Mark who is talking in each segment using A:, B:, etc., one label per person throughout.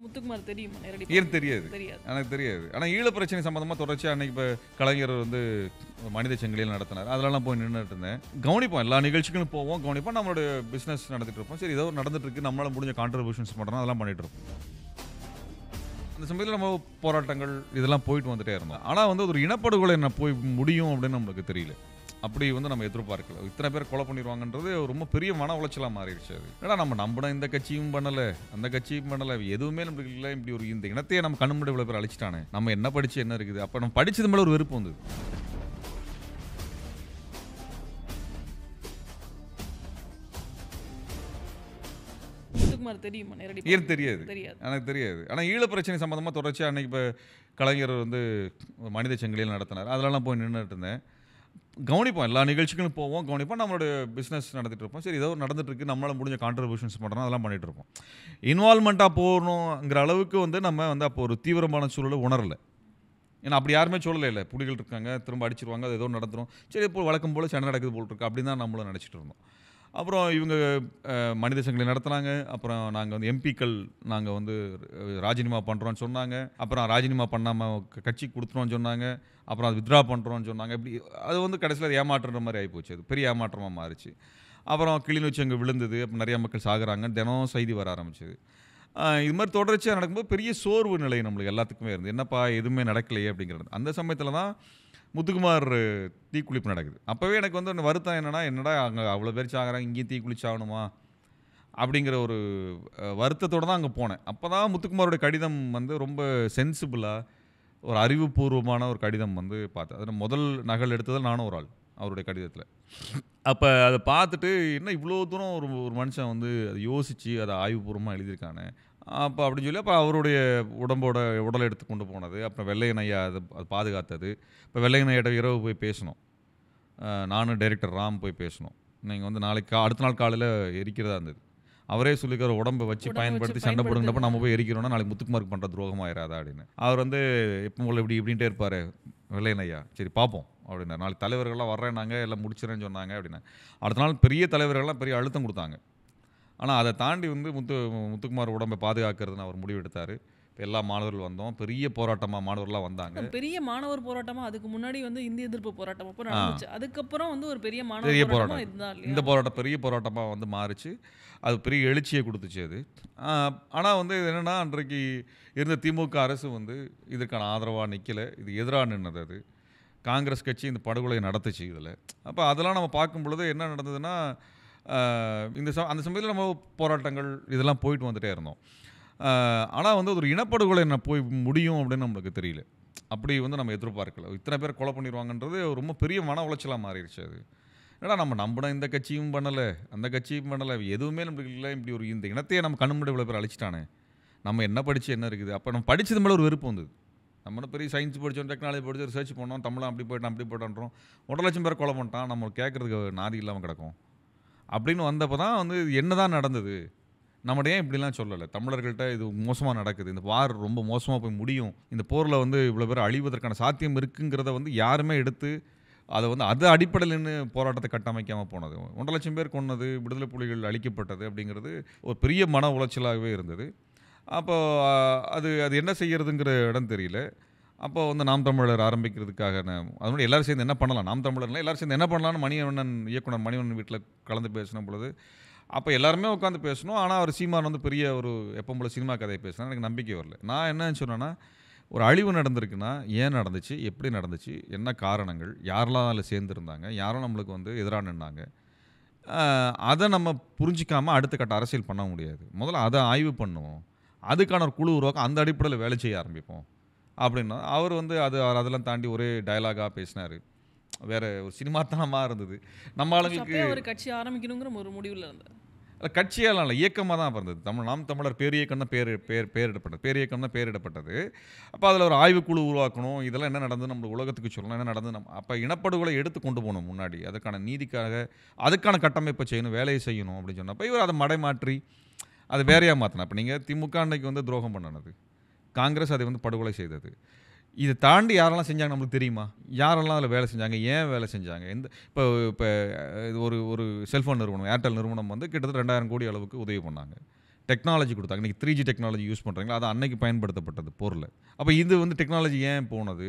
A: முத்துக்குமார் தெரியுமா நேரடி
B: தெரியாது.
A: தெரியாது.
B: எனக்கு தெரியாது. ஆனா ஈழ பிரச்சனை சம்பந்தமா தொடர்ச்சியா அன்னைக்கு இப்ப கலைஞர் வந்து மனித சங்கிலியில் நடத்தினார். அதெல்லாம் போய் நின்னுட்டு இருந்தேன். கவனிப்போம். எல்லா நிகழ்ச்சிகளும் போவோம், கவனிப்போம். நம்மளுடைய பிசினஸ் நடத்திட்டு இருப்போம். சரி ஏதோ நடந்துட்டு இருக்கு. நம்மளால முடிஞ்ச கான்ட்ரிபியூஷன்ஸ் பண்றோம். அதெல்லாம் பண்ணிட்டு இருப்போம். அந்த சமயத்தில் நம்ம போராட்டங்கள் இதெல்லாம் போயிட்டு வந்துட்டே இருந்தோம். ஆனா வந்து ஒரு இனப்படுகொலை என்ன போய் முடியும் அப்படின்னு நம்மளுக்கு தெரியல. அப்படி வந்து நம்ம எதிர்பார்க்கல. இத்தனை பேர் கொலை பண்ணிடுவாங்கன்றது ரொம்ப பெரிய மன உளைச்சலா மாறிடுச்சு அது. ஏன்னா நம்ம நம்பின இந்த கட்சியும் பண்ணல, அந்த கட்சியும் பண்ணல, எதுவுமே நம்மளுக்கு இல்லை. இப்படி ஒரு இந்த இனத்தையே நம்ம கண்ணு முன்னாடி இவ்வளவு பேர் அழிச்சிட்டானே, நம்ம என்ன படிச்சு என்ன இருக்குது. அப்ப நம்ம படிச்சது மேல ஒரு வெறுப்பு வந்தது.
A: முத்துக்குமார் தெரியுமா நேரடி
B: தெரியாது.
A: தெரியாது.
B: எனக்கு தெரியாது. ஆனா ஈழ பிரச்சனை சம்பந்தமா தொடர்ச்சியா அன்னைக்கு இப்ப கலைஞர் வந்து மனித சங்கிலியில் நடத்தினார். அதெல்லாம் போய் நின்னுட்டு இருந்தேன். கவனிப்போம். எல்லா நிகழ்ச்சிகளும் போவோம், கவனிப்போம். நம்மளுடைய பிசினஸ் நடத்திட்டு இருப்போம். சரி ஏதோ நடந்துட்டு இருக்கு. நம்மளால முடிஞ்ச கான்ட்ரிபியூஷன்ஸ் பண்றோம். அதெல்லாம் பண்ணிட்டு இருப்போம். இன்வால்வ்மெண்ட்டா போகணுங்கிற அளவுக்கு வந்து நம்ம வந்து அப்போ ஒரு தீவிரமான சூழலை உணரல. ஏன்னா அப்படி யாருமே சொல்லல. இல்லை புலிகள் இருக்காங்க, திரும்ப அடிச்சிருவாங்க, அது ஏதோ நடந்துரும். சரி இப்போ வழக்கம் போல சண்டை நடக்குது போல் இருக்கு. அப்படின்னு தான் நம்மளும் நினச்சிட்டு இருந்தோம். அப்புறம் இவங்க மனித சங்கிலி நடத்தினாங்க. அப்புறம் நாங்கள் வந்து எம்பிக்கள் நாங்கள் வந்து ராஜினாமா பண்ணுறோன்னு சொன்னாங்க. அப்புறம் ராஜினாமா பண்ணாமல் கட்சி கொடுத்துருவோன்னு சொன்னாங்க. அப்புறம் அது வித்ட்ரா பண்ணுறோன்னு சொன்னாங்க. இப்படி அது வந்து கடைசியில் அது ஏமாற்றுற மாதிரி ஆகிப்போச்சு. அது பெரிய ஏமாற்றமாக மாறிச்சு. அப்புறம் கிளிநொச்சி அங்கே விழுந்தது. அப்போ நிறையா மக்கள் சாகுறாங்க. தினம் செய்தி வர ஆரம்பிச்சது. இது மாதிரி தொடர்ச்சியாக நடக்கும்போது பெரிய சோர்வு நிலை நம்மளுக்கு எல்லாத்துக்குமே இருந்து என்னப்பா எதுவுமே நடக்கலையே அப்படிங்கிறது. அந்த சமயத்தில் தான் முத்துக்குமார் தீக்குளிப்பு நடக்குது. அப்போவே எனக்கு வந்து ஒன்று வருத்தம் என்னடா அங்கே அவ்வளோ பேர் சாகுறாங்க, இங்கேயும் தீக்குளிச்சாகணுமா அப்படிங்கிற ஒரு வருத்தத்தோடு தான் அங்கே போனேன். அப்போ தான் முத்துக்குமாரோட கடிதம் வந்து ரொம்ப சென்சிபிளாக ஒரு அறிவுபூர்வமான ஒரு கடிதம் வந்து பார்த்தேன். அதில் முதல் நகல் எடுத்ததில் நானும் ஒரு ஆள் அவருடைய கடிதத்தில். அப்போ அதை பார்த்துட்டு என்ன இவ்வளோ தூரம் ஒரு ஒரு மனுஷன் வந்து அதை யோசித்து அதை ஆய்வுபூர்வமாக எழுதியிருக்கானே. அப்போ அப்படின்னு சொல்லி அப்போ அவருடைய உடலை எடுத்து கொண்டு போனது. அப்புறம் வெள்ளையன் ஐயா அதை பாதுகாத்தது. இப்போ வெள்ளையன் ஐயாட்ட இரவு போய் பேசணும். நானும் டைரக்டர் ராம் போய் பேசணும். நீங்கள் வந்து நாளைக்கு அடுத்த நாள் காலையில் எரிக்கிறதா இருந்தது. அவரே சொல்லிக்கிற உடம்பை வச்சு பயன்படுத்தி சண்டை போடுங்கிறப்ப நம்ம போய் எரிக்கிறோன்னா நாளைக்கு முத்துக்குமாருக்கு பண்ணுற துரோகம் ஆயிராதா அப்படின்னு. அவர் வந்து எப்போ போல இப்படின்ட்டே இருப்பார் வெள்ளையன் ஐயா. சரி பார்ப்போம் அப்படின்னா. நாளைக்கு தலைவர்கள்லாம் வர்றேன்னாங்க, எல்லாம் முடிச்சிடறேன்னு சொன்னாங்க அப்படின்னா. அடுத்த நாள் பெரிய தலைவர்கள்லாம் பெரிய அழுத்தம் கொடுத்தாங்க. ஆனால் அதை தாண்டி வந்து முத்துக்குமார் உடம்பை பாதுகாக்கிறதுன்னு அவர் முடிவெடுத்தார். இப்போ எல்லா மாணவர்கள் வந்தோம். பெரிய போராட்டமாக மாணவர்கள்லாம் வந்தாங்க.
A: பெரிய மாணவர் போராட்டமாக அதுக்கு முன்னாடி வந்து இந்திய எதிர்ப்பு போராட்டம் அப்போ நடந்துச்சு. அதுக்கப்புறம் வந்து ஒரு பெரிய
B: போராட்டம்
A: இருந்தார்.
B: இந்த போராட்டம் பெரிய போராட்டமாக வந்து மாறிச்சு. அது பெரிய எழுச்சியை கொடுத்துச்சு அது. ஆனால் வந்து இது என்னென்னா அன்றைக்கு இருந்த திமுக அரசு வந்து இதற்கான ஆதரவாக நிற்கலை. இது எதிராக நின்னது. அது காங்கிரஸ் கட்சி இந்த படுகொலை நடத்துச்சு இதில். அப்போ அதெல்லாம் நம்ம பார்க்கும் பொழுது என்ன நடந்ததுன்னா அந்த சமயத்தில் நம்ம போராட்டங்கள் இதெல்லாம் போயிட்டு வந்துட்டே இருந்தோம். ஆனால் வந்து ஒரு இனப்படுகொலை என்ன போய் முடியும் அப்படின்னு நம்மளுக்கு தெரியல. அப்படி வந்து நம்ம எதிர்பார்க்கல. இத்தனை பேர் கொலை பண்ணிடுவாங்கன்றது ரொம்ப பெரிய மன உளைச்சலாக மாறிடுச்சு அது. ஏன்னா நம்ம நம்பின இந்த கட்சியும் பண்ணலை, அந்த கட்சியும் பண்ணலை, எதுவுமே நம்மளுக்கு இல்லை. இப்படி ஒரு இந்த இனத்தையே நம்ம கண்ணு முன்னாடி இவ்வளோ பேர் அழிச்சிட்டானே, நம்ம என்ன படித்து என்ன இருக்குது. அப்போ நம்ம படித்தது மேலே ஒரு வெறுப்பு வந்தது. நம்மளும் பெரிய சயின்ஸ் படித்தோம், டெக்னாலஜி படித்து ரிசர்ச் பண்ணோம், தமிழ் அப்படி போயிட்டோன்றோம். 1,00,000 பேர் கொலை பண்ணிட்டான், நம்ம கேட்குறதுக்கு நாதி இல்லாமல் கிடக்கும் அப்படின்னு வந்தப்போ தான் வந்து என்ன தான் நடந்தது, நம்மகிட்ட ஏன் இப்படிலாம் சொல்லலை, தமிழர்கள்ட்ட இது மோசமாக நடக்குது, இந்த வார் ரொம்ப மோசமாக போய் முடியும், இந்த போரில் வந்து இவ்வளோ பேர் அழிவதற்கான சாத்தியம் இருக்குங்கிறத வந்து யாருமே எடுத்து அதை வந்து அது அடிப்படையில் நின்று போராட்டத்தை கட்டமைக்காமல் போனது. 1,00,000 பேர் கொன்னது, விடுதலை புலிகள் அழிக்கப்பட்டது அப்படிங்கிறது ஒரு பெரிய மன உளைச்சலாகவே இருந்தது. அப்போது அது அது என்ன செய்கிறதுங்கிற இடம் தெரியல. அப்போ வந்து நாம் தமிழர் ஆரம்பிக்கிறதுக்காக அது மாதிரி எல்லோரும் சேர்ந்து என்ன பண்ணலாம், நாம் தமிழர்லாம் எல்லோரும் சேர்ந்து என்ன பண்ணலான்னு மணிவண்ணன் இயக்குனர் மணிவண்ணன் வீட்டில் கலந்து பேசின பொழுது அப்போ எல்லாருமே உட்காந்து பேசணும். ஆனால் அவர் சீமான் வந்து பெரிய ஒரு எப்போ போல சினிமா கதையை பேசினா எனக்கு நம்பிக்கை வரல. நான் என்ன சொன்னேன்னா, ஒரு அழிவு நடந்திருக்குன்னா ஏன் நடந்துச்சு, எப்படி நடந்துச்சு, என்ன காரணங்கள், யாரெல்லாம் அதில் சேர்ந்துருந்தாங்க, யாரும் நம்மளுக்கு வந்து எதிராக நின்னாங்க, அதை நம்ம புரிஞ்சிக்காமல் அடுத்த கட்ட அரசியல் பண்ண முடியாது. முதல்ல அதை ஆய்வு பண்ணுவோம், அதுக்கான ஒரு குழு உருவாக்கம், அந்த அடிப்படையில் வேலை செய்ய ஆரம்பிப்போம் அப்படின்னா அவர் வந்து அதெல்லாம் தாண்டி ஒரே டயலாகாக பேசினார். வேற ஒரு சினிமாத்தனமாக இருந்தது. நம்ம ஆளுங்களுக்கு
A: ஒரு கட்சி ஆரம்பிக்கணுங்கிற ஒரு முடிவில் இருந்தார்.
B: கட்சியெல்லாம் இல்லை, இயக்கமாக தான் இருந்தது. நாம் தமிழர் பேரியக்கம் தான் பேரிடப்பட்டது. பேரியக்கம் தான் பேரிடப்பட்டது. அப்போ அதில் ஒரு ஆய்வுக்குழு உருவாக்கணும், இதெல்லாம் என்ன நடந்து நம்ம உலகத்துக்கு சொல்லணும், என்ன நடந்து நம்ம அப்போ இனப்படுகொலை எடுத்து கொண்டு போகணும் முன்னாடி, அதுக்கான நீதிக்காக அதுக்கான கட்டமைப்பை செய்யணும், வேலையை செய்யணும் அப்படின்னு சொன்னப்போ இவர் அதை மடைமாற்றி அதை வேறையாக மாற்றினா. இப்போ நீங்கள் திமுக அன்னைக்கு வந்து துரோகம் பண்ணினது, காங்கிரஸ் அதை வந்து படுகொலை செய்தது. இதை தாண்டி யாரெல்லாம் செஞ்சாங்க நம்மளுக்கு தெரியுமா? யாரெல்லாம் அதில் வேலை செஞ்சாங்க, ஏன் வேலை செஞ்சாங்க? இப்போ இது ஒரு செல்ஃபோன் நிறுவனம், ஏர்டெல் நிறுவனம் வந்து கிட்டத்தட்ட 2,000 கோடி அளவுக்கு உதவி பண்ணாங்க. டெக்னாலஜி கொடுத்தாங்க. இன்றைக்கி 3G டெக்னாலஜி யூஸ் பண்ணுறாங்களா, அது அன்னைக்கு பயன்படுத்தப்பட்டது போரில். அப்போ இது வந்து டெக்னாலஜி ஏன் போனது,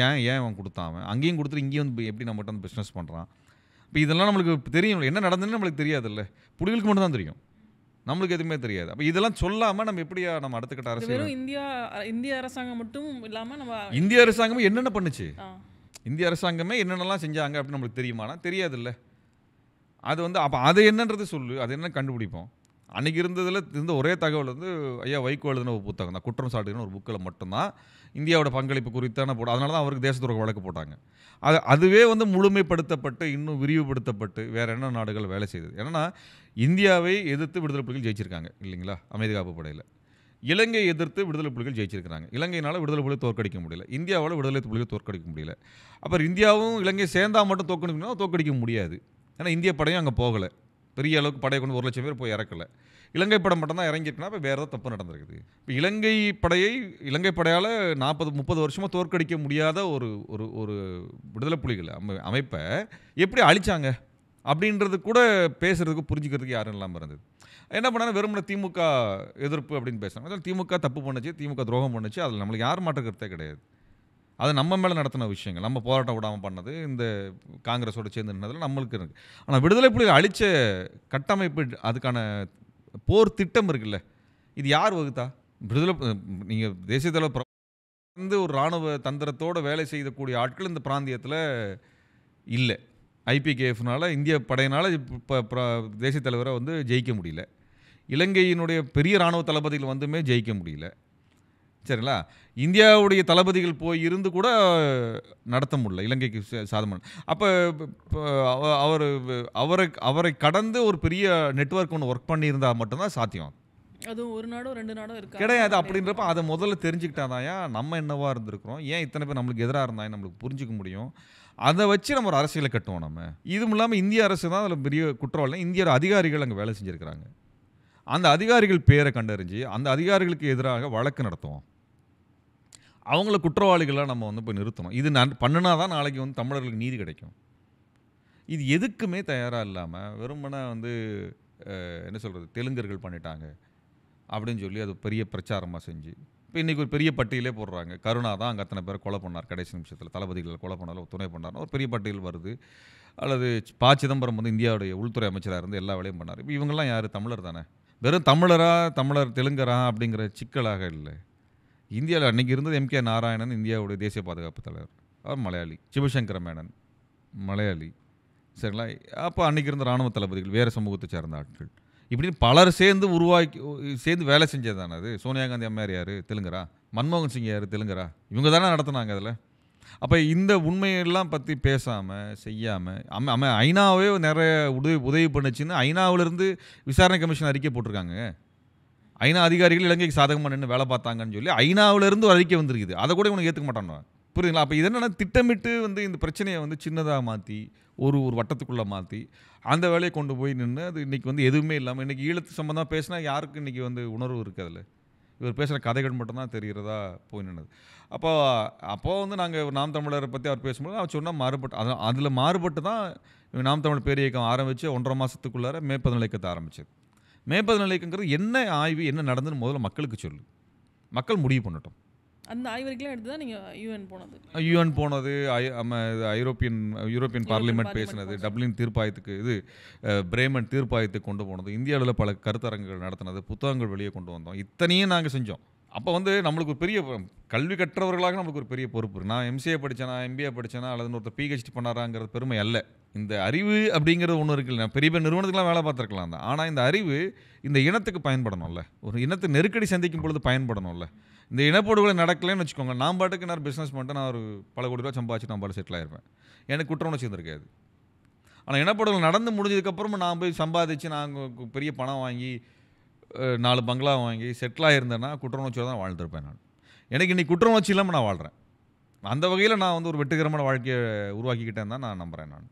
B: ஏன் ஏன் அவன் கொடுத்தான், அவன் அங்கேயும் கொடுத்துட்டு இங்கேயும் வந்து எப்படி நம்மகிட்ட வந்து பிஸ்னஸ் பண்ணுறான். இப்போ இதெல்லாம் நம்மளுக்கு தெரியும், என்ன நடந்ததுன்னு நம்மளுக்கு தெரியாதுல்ல, புலிகளுக்கு மட்டும் தான் தெரியும், நம்மளுக்கு எதுவுமே தெரியாது. அப்போ இதெல்லாம் சொல்லாமல் நம்ம எப்படியா நம்ம அடுத்த கட்ட அரசியல்.
A: வெறும் இந்திய அரசாங்கம் மட்டும் இல்லாமல் நம்ம
B: இந்திய அரசாங்கமே என்னென்ன பண்ணுச்சு, இந்திய அரசாங்கமே என்னென்னலாம் செஞ்சாங்க அப்படின்னு நம்மளுக்கு தெரியுமானா தெரியாதுல்ல. அது வந்து அப்போ அது என்னன்றது சொல்லு, அது என்ன கண்டுபிடிப்போம். அன்றைக்கி இருந்த ஒரே தகவல் வந்து ஐயா வைகோ எழுதின ஒரு புத்தகம் தான், குற்றம் சாட்டுன்னு ஒரு புக்கில் மட்டும்தான் இந்தியாவோட பங்களிப்பு குறித்தான போட. அதனால தான் அவருக்கு தேசத்துறை வழக்கு போட்டாங்க. அதுவே வந்து முழுமைப்படுத்தப்பட்டு இன்னும் விரிவுபடுத்தப்பட்டு வேறு என்ன நாடுகள் வேலை செய்தது. ஏன்னா இந்தியாவை எதிர்த்து விடுதலை புலிகள் ஜெயிச்சிருக்காங்க இல்லைங்களா, அமைதி காப்பு படையில். இலங்கையை எதிர்த்து விடுதலை புலிகள் ஜெயிச்சிருக்கிறாங்க. இலங்கையினால் விடுதலை புலிகள் தோற்கடிக்க முடியல, இந்தியாவால் விடுதலை புலிகள் தோற்கடிக்க முடியல. அப்புறம் இந்தியாவும் இலங்கை சேர்ந்தால் மட்டும் தோற்கடிக்க முடியாது. ஏன்னா இந்திய படையும் அங்கே போகலை, பெரிய அளவுக்கு படையை கொண்டு 1,00,000 பேர் போய் இறக்கலை. இலங்கை படம் மட்டும் தான் இறங்கிட்டுனா இப்போ வேறு ஏதாவது தப்பு நடந்திருக்குது. இப்போ இலங்கை படையால் 40-30 வருஷமாக தோற்கடிக்க முடியாத ஒரு ஒரு ஒரு விடுதலை புலிகள் அமைப்பை எப்படி அழிச்சாங்க அப்படின்றது கூட பேசுகிறதுக்கு புரிஞ்சுக்கிறதுக்கு யாரும் இல்லாமல் இருந்தது. என்ன பண்ணாலும் வெறுமனே திமுக எதிர்ப்பு அப்படின்னு பேசுகிறாங்க. அதில் திமுக தப்பு பண்ணுச்சு, திமுக துரோகம் பண்ணுச்சு, அதில் நம்மளுக்கு யாரும் மாற்றுக்கிறதே கிடையாது. அது நம்ம மேலே நடத்தின விஷயங்கள், நம்ம போராட்டம் விடாமல் பண்ணது, இந்த காங்கிரஸோட சேர்ந்து நின்றதில் நம்மளுக்கு இருக்குது. ஆனால் விடுதலை புலிகள் அழித்த கட்டமைப்பு, அதுக்கான போர் திட்டம் இருக்குல்ல, இது யார் வகுத்தா? விடுதலை நீங்கள் தேசிய தலைவர் வந்து ஒரு இராணுவ தந்திரத்தோடு வேலை செய்யக்கூடிய ஆட்கள் இந்த பிராந்தியத்தில் இல்லை. IPKFனால இந்திய படையினால் இப்போ தேசிய தலைவரை வந்து ஜெயிக்க முடியல. இலங்கையினுடைய பெரிய இராணுவ தளபதிகள் வந்துமே ஜெயிக்க முடியல. சரிங்களா, இந்தியாவுடைய தளபதிகள் போய் இருந்து கூட நடத்த முடியல இலங்கைக்கு சாதமான. அப்போ அவரை கடந்து ஒரு பெரிய நெட்வொர்க் ஒன்று ஒர்க் பண்ணியிருந்தால் மட்டும்தான் சாத்தியம்.
A: அதுவும் ஒரு நாடோ 2 நாடோ
B: கிடையாது. அப்படின்றப்ப அதை முதல்ல தெரிஞ்சுக்கிட்டாதாயா நம்ம என்னவா இருந்திருக்கிறோம், ஏன் இத்தனை பேர் நம்மளுக்கு எதிராக இருந்தாங்க நம்மளுக்கு புரிஞ்சிக்க முடியும். அதை வச்சு நம்ம ஒரு அரசியலை கட்டுவோம். நம்ம இதுவும் இல்லாமல் இந்திய அரசு தான் அதில் பெரிய குற்றவாளி. இந்திய அதிகாரிகள் அங்கே வேலை செஞ்சுருக்கிறாங்க. அந்த அதிகாரிகள் பேரை கண்டறிஞ்சு அந்த அதிகாரிகளுக்கு எதிராக வழக்கு நடத்துவோம். அவங்கள குற்றவாளிகளாக நம்ம வந்து போய் நிறுத்தணும். இது பண்ணினா தான் நாளைக்கு வந்து தமிழர்களுக்கு நீதி கிடைக்கும். இது எதுக்குமே தயாராக இல்லாமல் வெறுமனே வந்து என்ன சொல்கிறது, தெலுங்கர்கள் பண்ணிட்டாங்க அப்படின்னு சொல்லி அது பெரிய பிரச்சாரமாக செஞ்சு இப்போ இன்றைக்கி ஒரு பெரிய பட்டியலே போடுறாங்க. கருணா தான் அங்கே அத்தனை பேர் கொலை பண்ணார், கடைசி நிமிஷத்தில் தளபதிகளை கொலை பண்ணாலும் துணை பண்ணார், ஒரு பெரிய பட்டியல் வருது. அல்லது சிதம்பரம் வந்து இந்தியாவுடைய உள்துறை அமைச்சராக இருந்து எல்லா வேலையும் பண்ணார். இப்போ இவங்கெல்லாம் யார், தமிழர் தானே. வெறும் தமிழர் தெலுங்கரா அப்படிங்கிற சிக்கலாக இல்லை. இந்தியாவில் அன்றைக்கி இருந்தது MK நாராயணன், இந்தியாவுடைய தேசிய பாதுகாப்பு தலைவர், அவர் மலையாளி. சிவசங்கர மேனன் மலையாளி. சரிங்களா, அப்போ அன்றைக்கி இருந்த இராணுவ தளபதிகள் வேறு சமூகத்தை சேர்ந்த ஆட்கள், இப்படின்னு பலர் சேர்ந்து வேலை செஞ்சது தானே அது. சோனியா காந்தி அம்மையார் யார், தெலுங்கரா. மன்மோகன் சிங் யார், தெலுங்கரா. இவங்க தானே நடத்தினாங்க அதில். அப்போ இந்த உண்மையெல்லாம் பற்றி பேசாமல் செய்யாமல் ஐநாவே நிறைய உதவி பண்ணுச்சுன்னு ஐநாவிலேருந்து விசாரணை கமிஷன் அறிக்கை போட்டிருக்காங்க. ஐநா அதிகாரிகள் இலங்கைக்கு சாதகமாக நின்று வேலை பார்த்தாங்கன்னு சொல்லி ஐநாவிலேருந்து ஒரு அறிக்கை வந்துருக்குது. அதை கூட இவனுக்கு ஏற்றுக்க மாட்டானோ, புரியுதுங்களா. அப்போ இது என்னென்னா திட்டமிட்டு வந்து இந்த பிரச்சனையை வந்து சின்னதாக மாற்றி ஒரு வட்டத்துக்குள்ளே மாற்றி அந்த வேலையை கொண்டு போய் நின்று அது இன்றைக்கி வந்து எதுவுமே இல்லாமல் இன்றைக்கி ஈழத்து சம்பந்தமாக பேசினா யாருக்கு இன்றைக்கி வந்து உணர்வு இருக்குது, அதில் இவர் பேசுகிற கதைகள் மட்டும்தான் தெரிகிறதா போய் நின்றது. அப்போது வந்து நாங்கள் நாம் தமிழரை பற்றி அவர் பேசும்போது அவர் சொன்னால் அதில் மாறுபட்டு தான் நாம் தமிழ் பேர் இயக்கம் ஆரம்பித்து 1.5 மாதத்துக்குள்ளார மே 11 இயக்கத்தை ஆரம்பிச்சது. மே 11 இயக்கங்கிறது என்ன ஆய்வு, என்ன நடந்துன்னு முதல்ல மக்களுக்கு சொல்லு, மக்கள் முடிவு பண்ணட்டும்.
A: அந்த ஆய்வறிக்கைலாம் எடுத்து தான் நீங்கள்
B: யூஎன் போனது, யூரோப்பியன் பார்லிமெண்ட் பேசினது, டப்ளின் தீர்ப்பாயத்துக்கு பிரேமன் தீர்ப்பாயத்துக்கு கொண்டு போனது, இந்தியாவில் பல கருத்தரங்குகள் நடத்தினது, புத்தகங்கள் வெளியே கொண்டு வந்தோம், இத்தனையும் நாங்கள் செஞ்சோம். அப்போ வந்து நம்மளுக்கு ஒரு பெரிய கல்வி கற்றவர்களாக நம்மளுக்கு ஒரு பெரிய பொறுப்பு இருக்குது. நான் MCA படித்தேனா, MBA படித்தேனா, அல்லது ஒருத்தர் PhD பண்ணாராங்கிறது பெருமை அல்ல. இந்த அறிவு அப்படிங்கிறது ஒன்று இருக்குல்ல, பெரிய நிறுவனத்துக்குலாம் வேலை பார்த்துருக்கலாம் தான். ஆனால் இந்த அறிவு இந்த இனத்துக்கு பயன்படணும்ல, ஒரு இனத்தை நெருக்கடி சந்திக்கும் பொழுது பயன்படணும்ல. இந்த இனப்படுகொலை நடக்கலைன்னு வச்சுக்கோங்க, நான் பாட்டுக்கு நான் பிஸ்னஸ் பண்ணிட்டு நான் ஒரு பல கோடி ரூபா சம்பாதிச்சு நான் பாட்டு செட்டில் ஆகிருப்பேன், எனக்கு குற்ற உணர்ச்சி இருந்திருக்காது. ஆனால் இனப்படுகொலை நடந்து முடிஞ்சதுக்கப்புறமா நான் போய் சம்பாதிச்சு நான் பெரிய பணம் வாங்கி 4 பங்களா வாங்கி செட்டிலாக இருந்தேன்னா குற்ற உணர்ச்சியோடு தான் வாழ்ந்துருப்பேன் நான். எனக்கு இன்றைக்கி குற்ற உணர்ச்சி இல்லாமல் நான் வாழ்கிறேன். அந்த வகையில் நான் வந்து ஒரு வெற்றிகரமான வாழ்க்கையை உருவாக்கிக்கிட்டேன் தான் நான் நம்புகிறேன் நான்.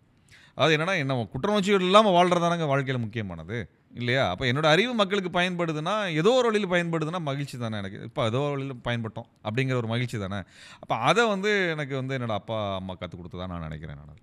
B: அது என்னென்னா என்ன குற்ற உணர்ச்சிகள் இல்லாமல் வாழ்கிறதானங்க வாழ்க்கையில் முக்கியமானது இல்லையா. அப்போ என்னோடய அறிவு மக்களுக்கு பயன்படுதுன்னா, ஏதோ ஒரு வழியில் பயன்படுதுன்னா மகிழ்ச்சி தானே எனக்கு. இப்போ ஏதோ ஒரு வழியில் பயன்பட்டோம் அப்படிங்கிற ஒரு மகிழ்ச்சி தானே. அப்போ அதை வந்து எனக்கு வந்து என்னோடய அப்பா அம்மா கற்றுக் கொடுத்து தான் நான் நினைக்கிறேன் நான்.